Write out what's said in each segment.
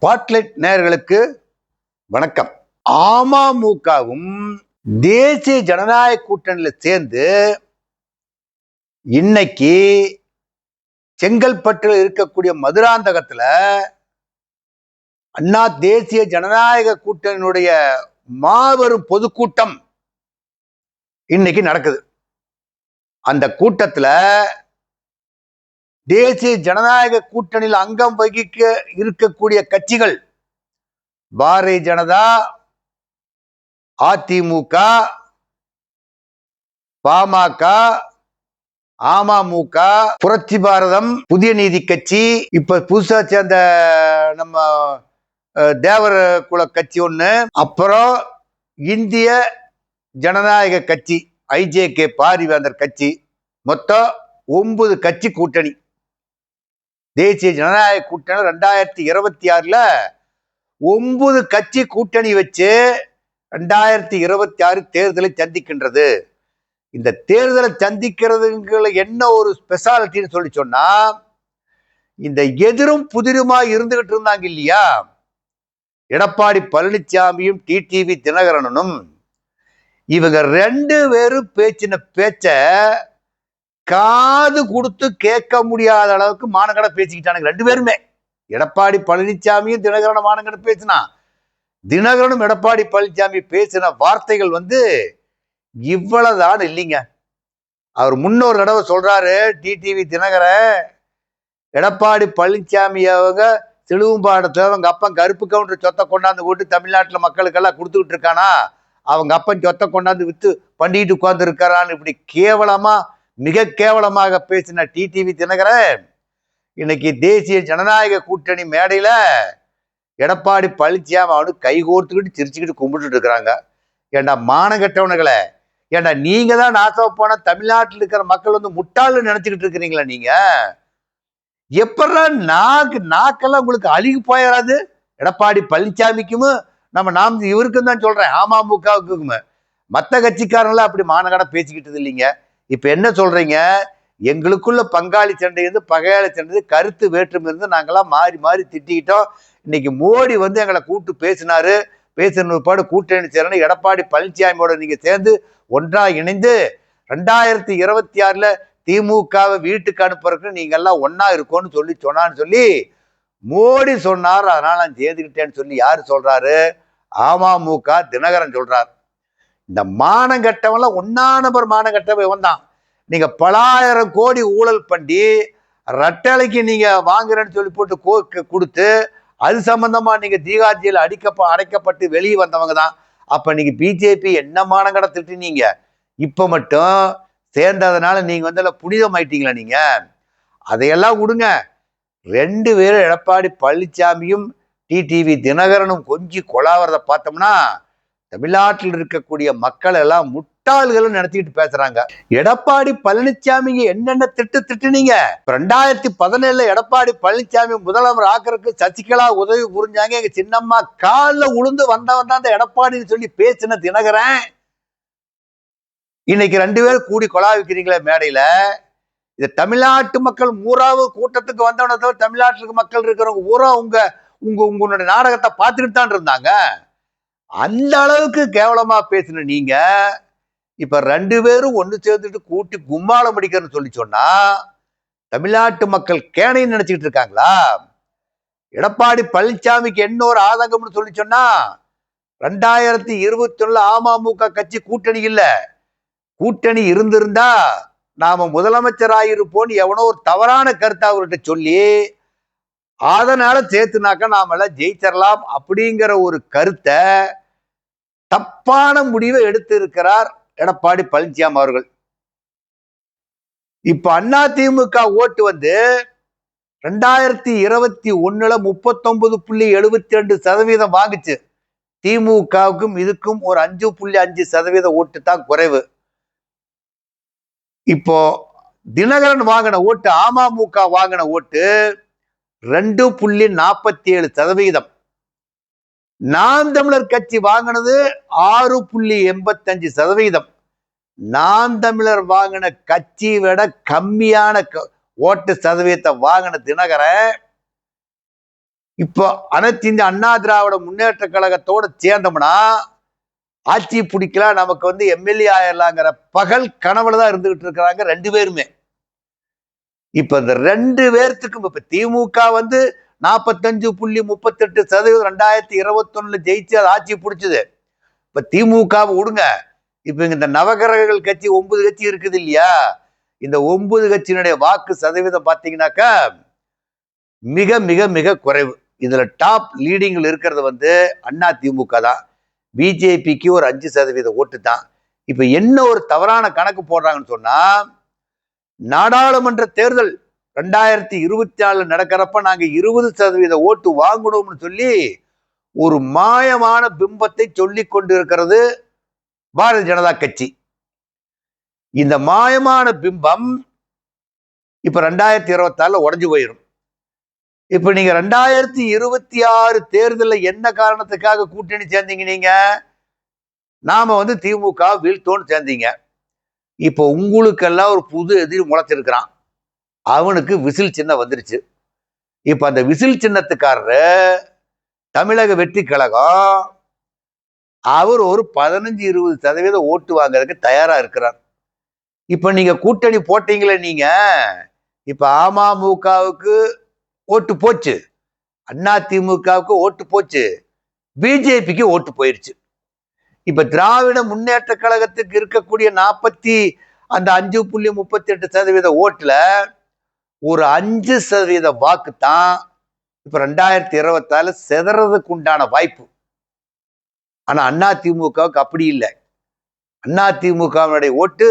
Spotlight நேயர்களுக்கு வணக்கம். அமமுகவும் தேசிய ஜனநாயக கூட்டணியில சேர்ந்து இன்னைக்கு செங்கல்பட்டில் இருக்கக்கூடிய மதுராந்தகத்துல அண்ணா தேசிய ஜனநாயக கூட்டணியினுடைய மாபெரும் பொதுக்கூட்டம் இன்னைக்கு நடக்குது. அந்த கூட்டத்துல தேசிய ஜனநாயக கூட்டணியில் அங்கம் வகிக்க இருக்கக்கூடிய கட்சிகள் பாரதிய ஜனதா, அதிமுக, பாமக, அமமுக, புரட்சி பாரதம், புதிய நீதி கட்சி, இப்ப புதுசா சேர்ந்த நம்ம தேவர் குல கட்சி ஒண்ணு, அப்புறம் இந்திய ஜனநாயக கட்சி IJK பாரிவேந்தர் கட்சி, மொத்தம் 9 கட்சி கூட்டணி. தேசிய ஜனநாயக கூட்டணி 2026 9 கட்சி கூட்டணி வச்சு 2026 தேர்தலை சந்திக்கின்றது. இந்த தேர்தலை சந்திக்கிறதுல என்ன ஒரு ஸ்பெஷாலிட்டின்னு சொல்லி சொன்னா, இந்த எதிரும் புதிருமா இருந்துகிட்டு இருந்தாங்க இல்லையா, எடப்பாடி பழனிசாமியும் டிடிவி தினகரனும், இவங்க 2 பேரும் பேச்சின பேச்ச காது கொடுத்து கேட்க முடியாத அளவுக்கு மானங்கட பேசிக்கிட்டானுங்க 2 பேருமே. எடப்பாடி பழனிசாமியும் தினகரனும் மானங்கட பேசினா, தினகரனும் எடப்பாடி பழனிசாமி பேசின வார்த்தைகள் இவ்வளவுதான் இல்லைங்க. அவர் முன்னொரு தடவை சொல்றாரு, டிடிவி தினகரன், எடப்பாடி பழனிசாமி அவங்க சிலுவம்பாடத்துல அவங்க அப்பன் கருப்பு கவுண்டர் சொத்தை கொண்டாந்து போட்டு தமிழ்நாட்டுல மக்களுக்கெல்லாம் கொடுத்துக்கிட்டு இருக்கானா, அவங்க அப்பன் சொத்தை கொண்டாந்து வித்து பண்ணிட்டு உட்கார்ந்து இருக்காரான்னு இப்படி கேவலமா, மிக கேவலமாக பேசின டிடிவி தினகரன் இன்னைக்கு தேசிய ஜனநாயக கூட்டணி மேடையில எடப்பாடி பழனிசாமி அவனுக்கு கை கோர்த்துக்கிட்டு சிரிச்சுக்கிட்டு கும்பிட்டு இருக்கிறாங்க. ஏண்டா மானகட்டவனுகளை, ஏண்டா நீங்க தான் நாசம் போன தமிழ்நாட்டில் இருக்கிற மக்கள் முட்டாள்னு நினைச்சுக்கிட்டு இருக்கிறீங்களா? நீங்க எப்படா நாக்கெல்லாம் உங்களுக்கு அழுகி போயிடாது? எடப்பாடி பழனிசாமிக்கும் நாம் இவருக்கும் தான் சொல்றேன், அமமுகவுக்கும். மற்ற கட்சிக்காரங்களாம் அப்படி மானகட பேசிக்கிட்டது இல்லைங்க. இப்ப என்ன சொல்றீங்க, எங்களுக்குள்ள பங்காளி சண்டை இருந்து பகையாளி சண்டை, கருத்து வேற்றுமை இருந்து நாங்கெல்லாம் மாறி மாறி திட்டிக்கிட்டோம். இன்னைக்கு மோடி எங்களை கூப்பிட்டு பேசினாரு, பேசின பாடு கூட்டணி சேரணும், எடப்பாடி பழனிசாமியோட நீங்க சேர்ந்து ஒன்றா இணைந்து 2026 திமுகவை வீட்டுக்கு அனுப்புறதுக்கு நீங்க எல்லாம் ஒன்னா இருக்கும்னு சொன்னான்னு சொல்லி மோடி சொன்னார். அதனால நான் சேர்ந்துக்கிட்டேன்னு சொல்லி யாரு சொல்றாரு? அமமுக தினகரன் சொல்றாரு. இந்த மானங்கட்டவன்லாம் ஒன்னா நபர் மானங்கட்டவன் வந்தான். நீங்க பலாயிரம் கோடி ஊழல் பண்ணி ரட்டளைக்கு நீங்க வாங்குறேன்னு சொல்லி போட்டு கொடுத்து, அது சம்பந்தமா நீங்க தீகாட்சியில் அடைக்கப்பட்டு வெளியே வந்தவங்க தான். அப்ப நீங்க பிஜேபி என்ன மானங்கட திட்டினீங்க? இப்ப மட்டும் சேர்ந்ததுனால நீங்க புனிதம் ஆயிட்டீங்களா? நீங்க அதையெல்லாம் விடுங்க. 2 பேரும் எடப்பாடி பழனிசாமியும் டிடிவி தினகரனும் கொஞ்சம் கொலாவறதை பார்த்தோம்னா, தமிழ்நாட்டில் இருக்கக்கூடிய மக்கள் எல்லாம் முட்டாள்கள் நினைச்சுக்கிட்டு பேசுறாங்க. எடப்பாடி பழனிசாமி என்னென்ன திட்டுனீங்க? 2017 எடப்பாடி பழனிசாமி முதல்வர் ஆக்குறதுக்கு சசிகலா உதவி புரிஞ்சாங்க, எங்க சின்னம்மா காலில் உளுந்து வந்தவன் தான் அந்த எடப்பாடின்னு சொல்லி பேசின தினகரன், இன்னைக்கு 2 பேரும் கூடி கொலாவிக்கிறீங்களே மேடையில. இது தமிழ்நாட்டு மக்கள் ஊராவு கூட்டத்துக்கு வந்தவன தவிர தமிழ்நாட்டுக்கு மக்கள் இருக்கிறவங்க ஊரா உங்களுடைய நாடகத்தை பார்த்துக்கிட்டு தான் இருந்தாங்க. அந்த அளவுக்கு கேவலமா பேசின நீங்க இப்ப 2 பேரும் ஒண்ணு சேர்ந்துட்டு கூட்டி கும்மாளம் அடிக்கிறன்னு சொல்லி சொன்னா தமிழ்நாட்டு மக்கள் கேனைன்னு நினைச்சுக்கிட்டு இருக்காங்களா? எடப்பாடி பழனிசாமிக்கு என்ன ஒரு ஆதங்கம்னு சொல்லி சொன்னா, 2021 அமமுக கட்சி கூட்டணி இல்ல, கூட்டணி இருந்திருந்தா நாம முதலமைச்சராயிருப்போன்னு எவனோ ஒரு தவறான கருத்தை அவர்கிட்ட சொல்லி அதனால சேர்த்துனாக்க நாம எல்லாம் ஜெயிச்சிடலாம் அப்படிங்கிற ஒரு கருத்தை, தப்பான முடிவை எடுத்து இருக்கிறார் எடப்பாடி பழனிசாமி அவர்கள். இப்ப அதிமுக ஓட்டு 2021 39.72% வாங்குச்சு. திமுகவுக்கும் இதுக்கும் ஒரு 5.5% ஓட்டு தான் குறைவு. இப்போ தினகரன் வாங்கின ஓட்டு, அமமுக வாங்கின ஓட்டு 2.47%. நாம் தமிழர் கட்சி வாங்கினது 6.85%. நாம் தமிழர் வாங்கின கட்சி விட கம்மியான ஓட்டு சதவீதத்தை வாங்கின தினகரன் இப்போ அனைத்து இந்திய அண்ணா திராவிட முன்னேற்ற கழகத்தோட சேர்ந்தோம்னா ஆட்சி பிடிக்கலாம், நமக்கு வந்து எம்எல்ஏ ஆயிடலாங்கிற பகல் கனவுல தான் இருந்துகிட்டு இருக்கிறாங்க ரெண்டு பேருமே. இப்ப இந்த ரெண்டு பேர்த்துக்கும் இப்ப திமுக வந்து 45.38% 2021 ஜெயிச்சு அது ஆட்சி பிடிச்சது. இப்ப திமுக விடுங்க, இப்ப இந்த நவகிரகங்கள் கட்சி 9 கட்சி இருக்குது இல்லையா, இந்த 9 கட்சியினுடைய வாக்கு சதவீதம் பாத்தீங்கன்னாக்கா மிக மிக மிக குறைவு. இதுல டாப் லீடிங்ல இருக்கிறது வந்து அண்ணா திமுக தான். பிஜேபிக்கு ஒரு 5% ஓட்டு தான். இப்ப என்ன ஒரு தவறான கணக்கு போடுறாங்கன்னு சொன்னா, நாடாளுமன்ற தேர்தல் 2024 நடக்கிறப்ப நாங்க 20% ஓட்டு வாங்கணும்னு சொல்லி ஒரு மாயமான பிம்பத்தை சொல்லிக் கொண்டிருக்கிறது பாரதிய ஜனதா கட்சி. இந்த மாயமான பிம்பம் இப்ப 2026 உடைஞ்சு போயிடும். இப்ப நீங்க 2026 தேர்தலில் என்ன காரணத்துக்காக கூட்டணி சேர்ந்தீங்க? நீங்க நாம வந்து திமுக வீழ்த்தோன்னு சேர்ந்தீங்க. இப்ப உங்களுக்கெல்லாம் ஒரு புது எதிரி முளைச்சிருக்கிறான். அவனுக்கு விசில் சின்னம் வந்துருச்சு. இப்ப அந்த விசில் சின்னத்துக்காரரு தமிழக வெற்றி கழகம் அவர் ஒரு 15-20% ஓட்டு வாங்குறதுக்கு தயாரா இருக்கிறார். இப்ப நீங்க கூட்டணி போட்டீங்களே, நீங்க இப்ப அமமுகவுக்கு ஓட்டு போச்சு, அதிமுகவுக்கு ஓட்டு போச்சு, பிஜேபிக்கு ஓட்டு போயிருச்சு. இப்ப திராவிட முன்னேற்ற கழகத்துக்கு இருக்கக்கூடிய 5.38% ஓட்டுல ஒரு 5% வாக்கு தான் இப்ப 2024 செதறதுக்கு உண்டான வாய்ப்பு. ஆனா அதிமுகவுக்கு அப்படி இல்லை. அதிமுகவுடைய ஓட்டு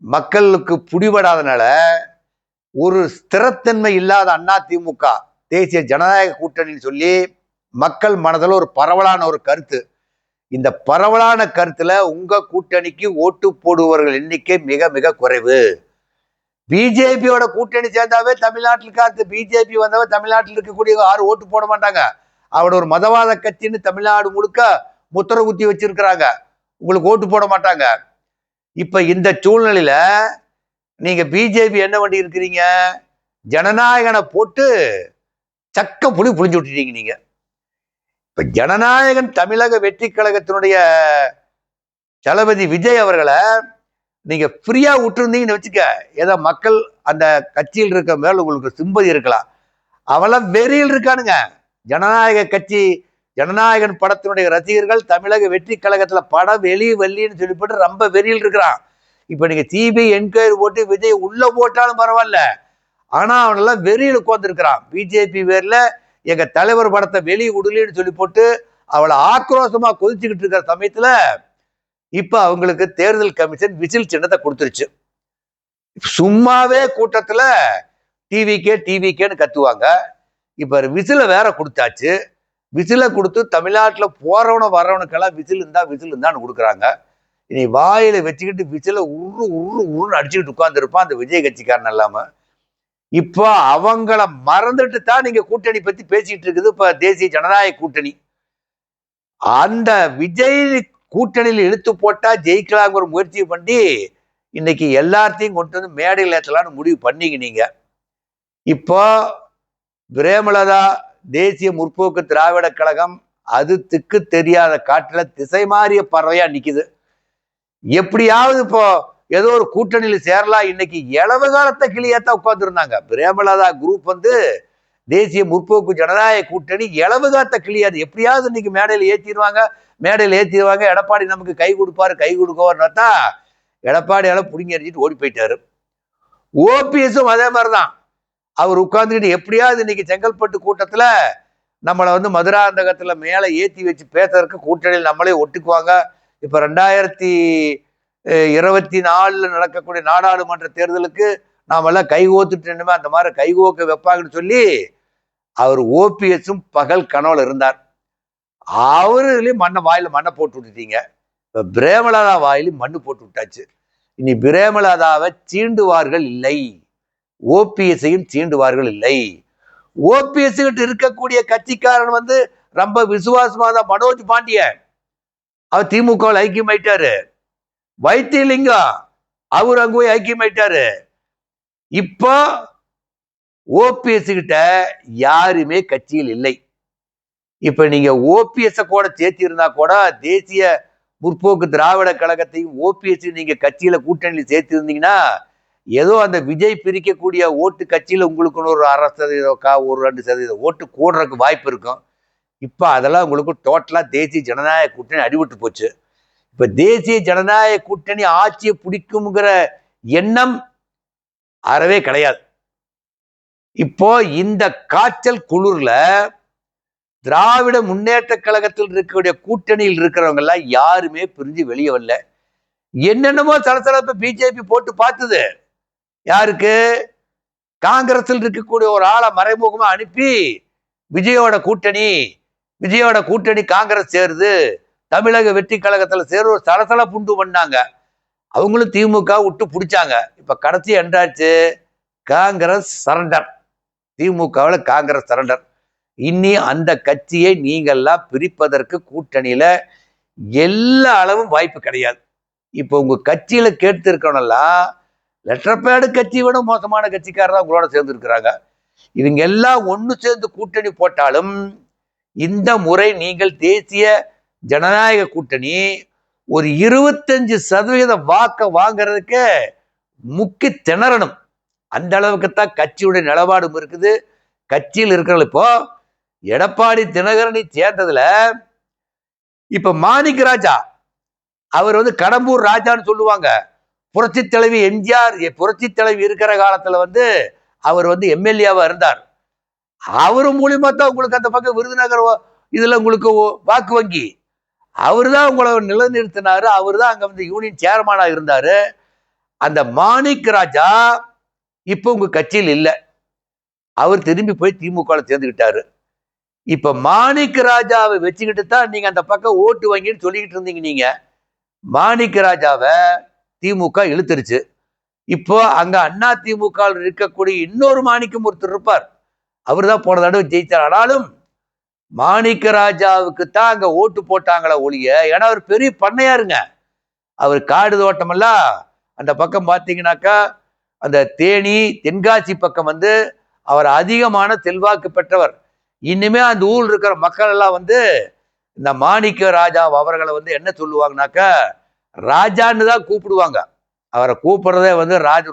மக்களுக்கு புடிபடாதனால ஒரு ஸ்திரத்தன்மை இல்லாத அதிமுக தேசிய ஜனநாயக கூட்டணின்னு சொல்லி மக்கள் மனதில் ஒரு பரவலான ஒரு கருத்து. இந்த பரவலான கருத்துல உங்க கூட்டணிக்கு ஓட்டு போடுபவர்கள் எண்ணிக்கை மிக மிக குறைவு. பிஜேபியோட கூட்டணி சேர்ந்தாவே தமிழ்நாட்டில் பிஜேபி வந்தவ தமிழ்நாட்டில் இருக்கக்கூடிய யாரும் ஓட்டு போட மாட்டாங்க. அவட ஒரு மதவாத கட்சின்னு தமிழ்நாடு முழுக்க முத்திர குத்தி வச்சிருக்கிறாங்க. உங்களுக்கு ஓட்டு போட மாட்டாங்க. இப்ப இந்த சூழ்நிலையில நீங்க பிஜேபி என்ன பண்ணி இருக்கிறீங்க? ஜனநாயகனை போட்டு சக்க புளி புளிஞ்சு விட்டுட்டீங்க நீங்க. இப்ப ஜனநாயகன் தமிழக வெற்றி கழகத்தினுடைய தளபதி விஜய் அவர்களை நீங்க ஃப்ரீயா விட்டுருந்தீங்கன்னு வச்சுக்க, ஏதோ மக்கள் அந்த கட்சியில் இருக்க மேல உங்களுக்கு சிம்பதி இருக்கலாம். அவெல்லாம் வெறியில் இருக்கானுங்க. ஜனநாயக கட்சி ஜனநாயகன் படத்தினுடைய ரசிகர்கள் தமிழக வெற்றி கழகத்துல படம் வெள்ளின்னு சொல்லிப்பட்டு ரொம்ப வெறியில் இருக்கிறான். இப்ப நீங்க சிபிஐ என்கொயரி போட்டு விஜய் உள்ள போட்டாலும் பரவாயில்ல, ஆனா அவனெல்லாம் வெறியில் உட்கார்ந்துருக்கிறான். பிஜேபி பேர்ல எங்க தலைவர் படத்தை வெளியே விடலன்னு சொல்லி போட்டு அவளை ஆக்ரோஷமா கொதிச்சுக்கிட்டு இருக்கிற சமயத்துல இப்ப அவங்களுக்கு தேர்தல் கமிஷன் விசில் சின்னத்தை கொடுத்துருச்சு. சும்மாவே கூட்டத்துல டிவிக்கேன்னு கத்துவாங்க. இப்ப விசில வேற கொடுத்தாச்சு. விசில கொடுத்து தமிழ்நாட்டில் போறவன வர்றவனுக்கெல்லாம் விசில் இருந்தான்னு கொடுக்குறாங்க. இனி வாயில வச்சுக்கிட்டு விசில உருன்னு அடிச்சுக்கிட்டு உட்கார்ந்துருப்பான் அந்த விஜய் கட்சிக்காரன் இல்லாம. இப்போ அவங்கள மறந்துட்டு தான் நீங்க கூட்டணி பத்தி பேசிட்டு இருக்குது இப்ப தேசிய ஜனநாயக கூட்டணி. அந்த விஜய் கூட்டணியில் இழுத்து போட்டா ஜெயிக்கலாங்கிற முயற்சி பண்ணி இன்னைக்கு எல்லாத்தையும் கொண்டு வந்து மேடையில் ஏற்றலான்னு முடிவு பண்ணீங்க நீங்க. இப்போ பிரேமலதா தேசிய முற்போக்கு திராவிட கழகம் அது திக்கு தெரியாத காட்டுல திசை மாறிய பறவையா நிக்குது. எப்படியாவது இப்போ ஏதோ ஒரு கூட்டணியில் சேரலாம். இன்னைக்கு இளவு காலத்தை கிளியாத்தான் உட்கார்ந்து இருந்தாங்க. பிரேமலதா குரூப் வந்து தேசிய முற்போக்கு ஜனநாயக கூட்டணி இளவு காத்த கிளியாது. எப்படியாவது இன்னைக்கு மேடையில் ஏற்றிடுவாங்க. எடப்பாடி நமக்கு கை கொடுக்குவார்னு எடப்பாடியால புடிங்கி அடிச்சுட்டு ஓடி போயிட்டாரு. ஓபிஎஸும் அதே மாதிரிதான். அவர் உட்கார்ந்துக்கிட்டு எப்படியாவது இன்னைக்கு செங்கல்பட்டு கூட்டத்துல நம்மளை வந்து மதுராந்தகத்துல மேல ஏத்தி வச்சு பேசுறதுக்கு கூட்டணியில் நம்மளே ஒட்டுக்குவாங்க. இப்ப 2024 நடக்கக்கூடிய நாடாளுமன்ற தேர்தலுக்கு நாம எல்லாம் கைகோத்துட்டு அந்த மாதிரி கைகோக்க வைப்பாங்கன்னு சொல்லி அவர் ஓபிஎஸும் பகல் கனவுல இருந்தார். அவருலயும் வாயில மண்ணை போட்டு விட்டுட்டீங்க. இப்ப பிரேமலதா வாயிலும் மண்ணு போட்டு விட்டாச்சு. இனி பிரேமலதாவை சீண்டுவார்கள் இல்லை, ஓபிஎஸ்ஸையும் சீண்டுவார்கள் இல்லை. ஓபிஎஸ் கிட்ட இருக்கக்கூடிய கட்சிக்காரன் வந்து ரொம்ப விசுவாசமா தான் மனோஜ் பாண்டியன், அவர் திமுக ஐக்கியம் ஆயிட்டாரு. வைத்தியலிங்கம் அவர் அங்க போய் ஐக்கியம் ஆயிட்டாரு. இப்போ ஓபிஎஸ் கிட்ட யாருமே கட்சியில் இல்லை. இப்ப நீங்க ஓபிஎஸ் கூட சேர்த்தி இருந்தா கூட தேசிய முற்போக்கு திராவிட கழகத்தையும் ஓபிஎஸ் நீங்க கட்சியில கூட்டணியில் சேர்த்து இருந்தீங்கன்னா ஏதோ அந்த விஜய் பிரிக்கக்கூடிய ஓட்டு கட்சியில உங்களுக்கு ஒரு 1.5% ஒரு 2% ஓட்டு கூடுறதுக்கு வாய்ப்பு இருக்கும். இப்ப அதெல்லாம் உங்களுக்கு டோட்டலா தேசிய ஜனநாயக கூட்டணி அடிபட்டு போச்சு. இப்ப தேசிய ஜனநாயக கூட்டணி ஆட்சியை பிடிக்கும்ங்கிற எண்ணம் அறவே கிடையாது. இப்போ இந்த காய்ச்சல் குளிர்ல திராவிட முன்னேற்ற கழகத்தில் இருக்கக்கூடிய கூட்டணியில் இருக்கிறவங்க எல்லாம் யாருமே பிரிஞ்சு வெளியே வரல. என்னென்னமோ சலசலப்ப பிஜேபி போட்டு பார்த்தது. யாருக்கு? காங்கிரஸில் இருக்கக்கூடிய ஒரு ஆளை மறைமுகமா அனுப்பி விஜயோட கூட்டணி காங்கிரஸ் சேருது, தமிழக வெற்றி கழகத்துல சேரு ஒரு சலசலப்புண்டு பண்ணாங்க. அவங்களும் திமுக விட்டு பிடிச்சாங்க. இப்ப கடைசி என்றாச்சு, காங்கிரஸ் சரண்டர். திமுகவில் காங்கிரஸ் சரண்டர். இனி அந்த கட்சியை நீங்கள்லாம் பிரிப்பதற்கு கூட்டணியில எல்லா அளவும் வாய்ப்பு கிடையாது. இப்போ உங்க கட்சியில கேட்டு இருக்கணும்லாம் லெட்டர் பேடு கட்சியை விட மோசமான கட்சிக்காரர் தான் உங்களோட சேர்ந்து இருக்கிறாங்க. இவங்க எல்லாம் ஒன்று சேர்ந்து கூட்டணி போட்டாலும் இந்த முறை நீங்கள் தேசிய ஜனநாயக கூட்டணி ஒரு 25% வாக்க வாங்கிறதுக்கு முக்கி திணறணும். அந்த அளவுக்கு தான் கட்சியுடைய நிலப்பாடும் இருக்குது. கட்சியில் இருக்கிறவங்க இப்போ எடப்பாடி தினகரனை சேர்ந்ததுல இப்ப மாணிக்க ராஜா அவர் கடம்பூர் ராஜான்னு சொல்லுவாங்க. புரட்சி தலைவி எம்ஜிஆர் புரட்சி தலைவி இருக்கிற காலத்துல அவர் எம்எல்ஏவா இருந்தார். அவரு மூலியமா தான் உங்களுக்கு அந்த பக்கம் விருதுநகர் இதுல உங்களுக்கு வாக்கு வங்கி. அவரு தான் உங்களை நிலைநிறுத்தினாரு. அவரு தான் அங்க யூனியன் சேர்மனா இருந்தாரு. அந்த மாணிக்க ராஜா இப்ப உங்க கட்சியில் இல்லை. அவர் திரும்பி போய் திமுக சேர்ந்துக்கிட்டாரு. இப்ப மாணிக்க ராஜாவை வச்சுக்கிட்டு தான் நீங்க அந்த பக்கம் ஓட்டு வங்கின்னு சொல்லிக்கிட்டு இருந்தீங்க. நீங்க மாணிக்க ராஜாவை திமுக இழுத்துருச்சு. இப்போ அங்க அண்ணா திமுக இருக்கக்கூடிய இன்னொரு மாணிக்கம் ஒருத்தர் இருப்பார். அவர் தான் போன தடவை ஜெயித்தார். ஆனாலும் மாணிக்க ராஜாவுக்கு தான் அங்க ஓட்டு போட்டாங்களே ஒழிய, ஏன்னா அவர் பெரிய பண்ணையாருங்க. அவர் காடு தோட்டமெல்லாம் அந்த பக்கம் பார்த்தீங்கன்னாக்கா அந்த தேனி தென்காசி பக்கம் அவர் அதிகமான செல்வாக்கு பெற்றவர். இன்னுமே அந்த ஊரில் இருக்கிற மக்கள் எல்லாம் இந்த மாணிக்க ராஜா அவர்களை என்ன சொல்லுவாங்கனாக்கா ராஜான்னு தான் கூப்பிடுவாங்க. அவரை கூப்பிடுறதே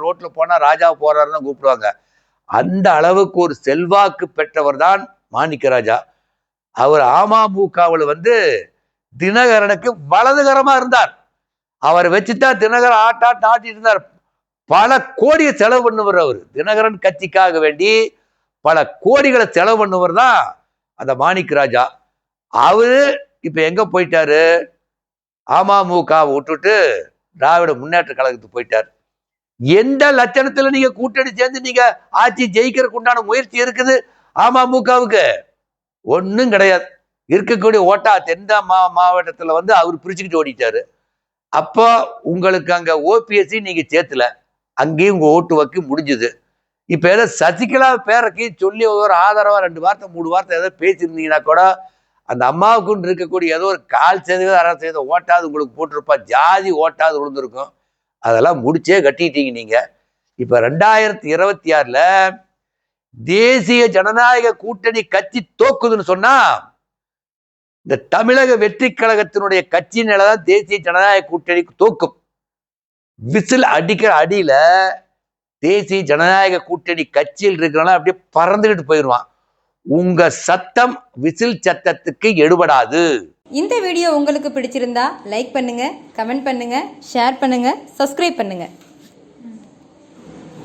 ரோட்ல போனா ராஜா போறாருன்னு தான் கூப்பிடுவாங்க. அந்த அளவுக்கு ஒரு செல்வாக்கு பெற்றவர் தான் மாணிக்க ராஜா. அவர் அமமுகவில் தினகரனுக்கு வலதுகரமா இருந்தார். அவரை வச்சுதான் தினகரன் ஆட்டிட்டு இருந்தார். பல கோடியை செலவு பண்ணுவர். அவர் தினகரன் கட்சிக்காக வேண்டி பல கோடிகளை செலவு பண்ணுவர் தான் அந்த மாணிக்க ராஜா. அவரு இப்ப எங்க போயிட்டாரு? அமமுகவை விட்டுட்டு திராவிட முன்னேற்ற கழகத்துக்கு போயிட்டார். எந்த லட்சணத்துல நீங்க கூட்டணி சேர்ந்து நீங்க ஆட்சி ஜெயிக்கிறதுக்கு உண்டான முயற்சி இருக்குது அமமுகவுக்கு? ஒன்றும் கிடையாது. இருக்கக்கூடிய ஓட்டா தென் மாவட்டத்துல அவர் பிரிச்சுக்கிட்டு ஓடிட்டாரு. அப்போ உங்களுக்கு அங்க ஓபிஎஸ்சி நீங்க சேர்த்துல, அங்கேயும் உங்க ஓட்டு வக்கி முடிஞ்சுது. இப்ப ஏதோ சசிகலா பேரக்கு சொல்லி ஒரு ஆதரவா 2 வார்த்தை 3 வார்த்தை ஏதோ பேசியிருந்தீங்கன்னா கூட அந்த அம்மாவுக்குன்னு இருக்கக்கூடிய ஏதோ ஒரு 1/4% 1/2% ஓட்டாது உங்களுக்கு போட்டிருப்பா. ஜாதி ஓட்டாது விழுந்திருக்கும். அதெல்லாம் முடிச்சே கட்டிட்டீங்க நீங்க. இப்ப 2026ல தேசிய ஜனநாயக கூட்டணி கட்சி தோக்குதுன்னு சொன்னா இந்த தமிழக வெற்றி கழகத்தினுடைய கட்சி நிலைதான் தேசிய ஜனநாயக கூட்டணி தோக்கும். விசில் அடிக்கிற அடியில தேசிய ஜனநாயக கூட்டணி கட்சியில் இருக்கிறவங்க அப்படியே பறந்துகிட்டு போயிடுவான். உங்க சத்தம் விசில் சத்தத்துக்கு எடுபடாது. இந்த வீடியோ உங்களுக்கு பிடிச்சிருந்தா லைக் பண்ணுங்க, கமெண்ட் பண்ணுங்க, ஷேர் பண்ணுங்க, சப்ஸ்கிரைப் பண்ணுங்க.